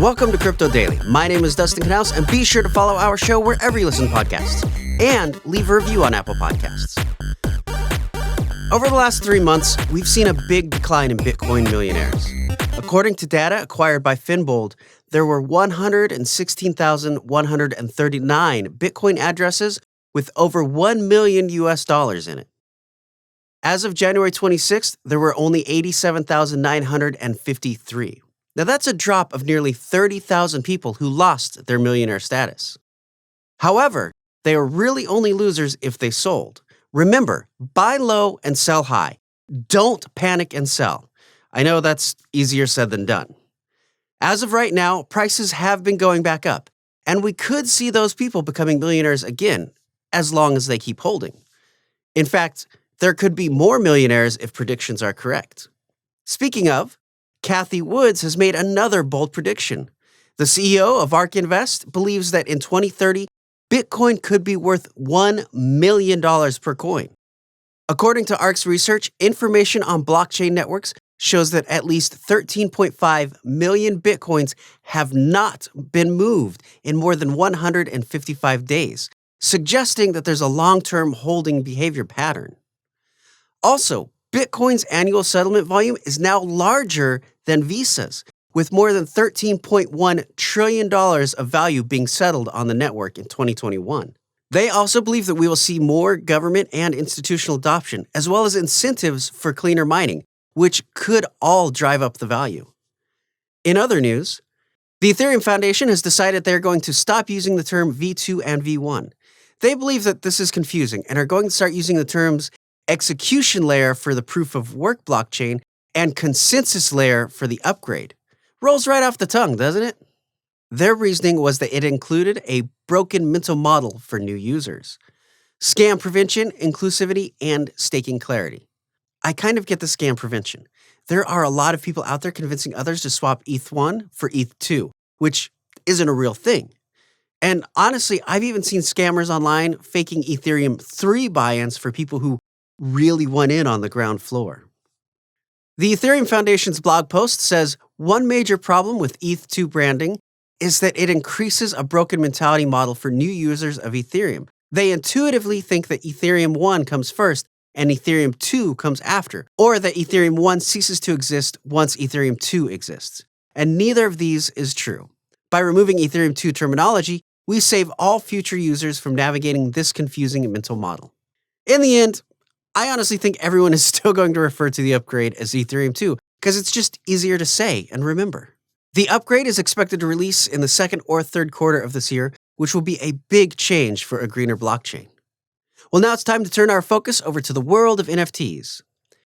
Welcome to Crypto Daily. My name is Dustin Knaus, and be sure to follow our show wherever you listen to podcasts, and leave a review on Apple Podcasts. Over the last 3 months, we've seen a big decline in Bitcoin millionaires. According to data acquired by Finbold, there were 116,139 Bitcoin addresses with over $1 million in it. As of January 26th, there were only 87,953. Now that's a drop of nearly 30,000 people who lost their millionaire status. However, they are really only losers if they sold. Remember, buy low and sell high. Don't panic and sell. I know that's easier said than done. As of right now, prices have been going back up, and we could see those people becoming millionaires again, as long as they keep holding. In fact, there could be more millionaires if predictions are correct. Speaking of, Cathie has made another bold prediction. The CEO of Ark Invest believes that in 2030, Bitcoin could be worth $1 million per coin. According to Ark's research, information on blockchain networks shows that at least 13.5 million Bitcoins have not been moved in more than 155 days, suggesting that there's a long-term holding behavior pattern. Also, Bitcoin's annual settlement volume is now larger than Visa's, with more than $13.1 trillion of value being settled on the network in 2021. They also believe that we will see more government and institutional adoption, as well as incentives for cleaner mining, which could all drive up the value. In other news, the Ethereum Foundation has decided they're going to stop using the term V2 and V1. They believe that this is confusing and are going to start using the terms execution layer for the proof of work blockchain and consensus layer for the upgrade. Rolls right off the tongue, doesn't it? Their reasoning was that it included a broken mental model for new users. Scam prevention, inclusivity, and staking clarity. I kind of get the scam prevention. There are a lot of people out there convincing others to swap ETH1 for ETH2, which isn't a real thing. And honestly, I've even seen scammers online faking Ethereum 3 buy-ins for people who really went in on the ground floor. The Ethereum Foundation's blog post says one major problem with ETH2 branding is that it increases a broken mentality model for new users of Ethereum. They intuitively think that Ethereum 1 comes first and Ethereum 2 comes after, or that Ethereum 1 ceases to exist once Ethereum 2 exists. And neither of these is true. By removing Ethereum 2 terminology, we save all future users from navigating this confusing mental model. In the end, I honestly think everyone is still going to refer to the upgrade as Ethereum 2 because it's just easier to say and remember. The upgrade is expected to release in the second or third quarter of this year, which will be a big change for a greener blockchain. Well, now it's time to turn our focus over to the world of NFTs.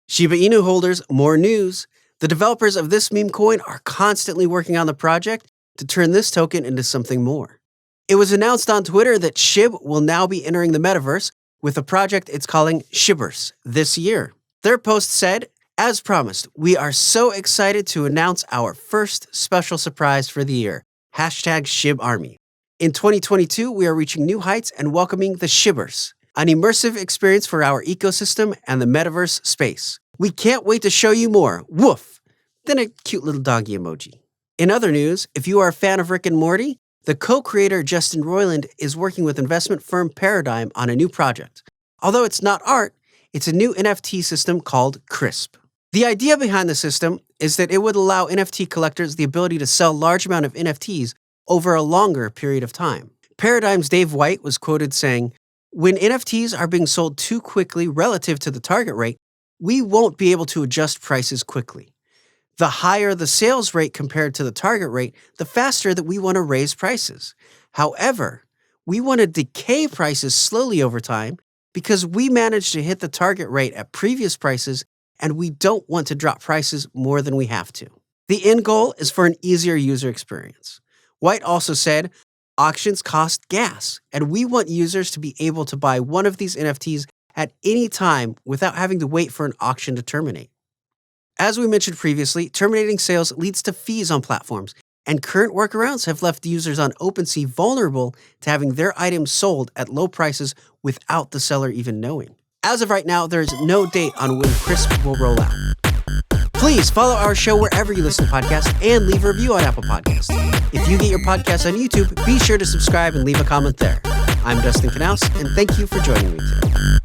Shiba Inu holders, more news. The developers of this meme coin are constantly working on the project to turn this token into something more. It was announced on Twitter that SHIB will now be entering the Metaverse with a project it's calling Shiberse this year. Their post said, "As promised, we are so excited to announce our first special surprise for the year, #ShibArmy. In 2022, we are reaching new heights and welcoming the Shiberse, an immersive experience for our ecosystem and the Metaverse space. We can't wait to show you more, woof!" Then a cute little doggy emoji. In other news, if you are a fan of Rick and Morty, the co-creator Justin Roiland is working with investment firm Paradigm on a new project. Although it's not art, it's a new NFT system called CRISP. The idea behind the system is that it would allow NFT collectors the ability to sell large amount of NFTs over a longer period of time. Paradigm's Dave White was quoted saying, "When NFTs are being sold too quickly relative to the target rate, we won't be able to adjust prices quickly. The higher the sales rate compared to the target rate, the faster that we want to raise prices. However, we want to decay prices slowly over time because we managed to hit the target rate at previous prices and we don't want to drop prices more than we have to. The end goal is for an easier user experience." White also said, "Auctions cost gas, and we want users to be able to buy one of these NFTs at any time without having to wait for an auction to terminate." As we mentioned previously, terminating sales leads to fees on platforms, and current workarounds have left users on OpenSea vulnerable to having their items sold at low prices without the seller even knowing. As of right now, there is no date on when CRISP will roll out. Please follow our show wherever you listen to podcasts and leave a review on Apple Podcasts. If you get your podcasts on YouTube, be sure to subscribe and leave a comment there. I'm Dustin Knaus, and thank you for joining me today.